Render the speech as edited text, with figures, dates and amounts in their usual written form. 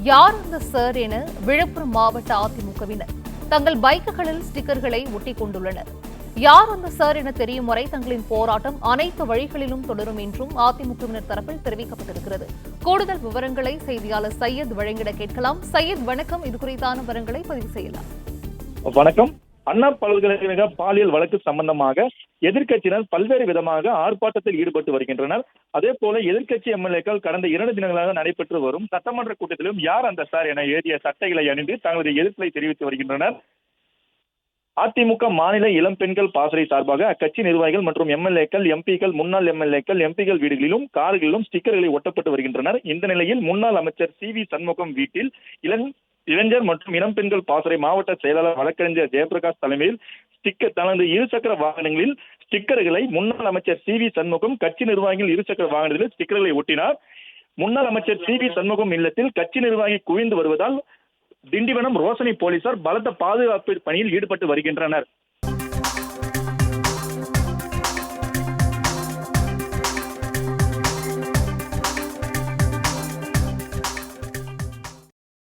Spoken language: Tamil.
யார் அந்த சார் என விழுப்புரம் மாவட்ட அதிமுகவினர் தங்கள் பைக்குகளில் ஸ்டிக்கர்களை ஒட்டிக் கொண்டுள்ளனர். யார் அந்த சார் என தெரியும் வரை தங்களின் போராட்டம் அனைத்து வழிகளிலும் தொடரும் என்றும் அதிமுகவினர் தரப்பில் தெரிவிக்கப்பட்டிருக்கிறது. கூடுதல் விவரங்களை செய்தியாளர் சையத் வழங்கிட கேட்கலாம். சையத், வணக்கம். இது குறித்தான விவரங்களை பதிவு செய்யலாம். வணக்கம். அண்ணா பல்கலைக்கழக பாலியல் வழக்கு சம்பந்தமாக எதிர்க்கட்சியினர் பல்வேறு விதமாக ஆர்ப்பாட்டத்தில் ஈடுபட்டு வருகின்றனர். அதே போல எதிர்க்கட்சி எம்எல்ஏக்கள் கடந்த 2 தினங்களாக நடைபெற்று வரும் சட்டமன்ற கூட்டத்திலும் யார் அந்த சார் என எழுதிய சட்டைகளை அணிந்து தங்களது எதிர்ப்பை தெரிவித்து வருகின்றனர். அதிமுக மாநில இளம் பெண்கள் பாசறை சார்பாக அக்கட்சி நிர்வாகிகள் மற்றும் எம்எல்ஏக்கள், எம்பிக்கள், முன்னாள் எம்எல்ஏக்கள், எம்பிக்கள் வீடுகளிலும் கார்களிலும் ஸ்டிக்கர்களை ஒட்டப்பட்டு வருகின்றனர். இந்த நிலையில் முன்னாள் அமைச்சர் சி.வி. சண்முகம் வீட்டில் இளைஞர் மற்றும் இளம் பெண்கள் பாசறை மாவட்ட செயலாளர் வழக்கறிஞர் ஜெயபிரகாஷ் தலைமையில் தனது இருசக்கர வாகனங்களில் ஸ்டிக்கர்களை முன்னாள் அமைச்சர் சி.வி. சண்முகம் கட்சி நிர்வாகிகள் இருசக்கர வாகனத்தில் ஸ்டிக்கர்களை ஒட்டினார். முன்னாள் அமைச்சர் சி.வி. சண்முகம் இல்லத்தில் கட்சி நிர்வாகி குவிந்து வருவதால் திண்டிவனம் ரோசனி போலீசார் பலத்த பாதுகாப்பு பணியில் ஈடுபட்டு வருகின்றனர்.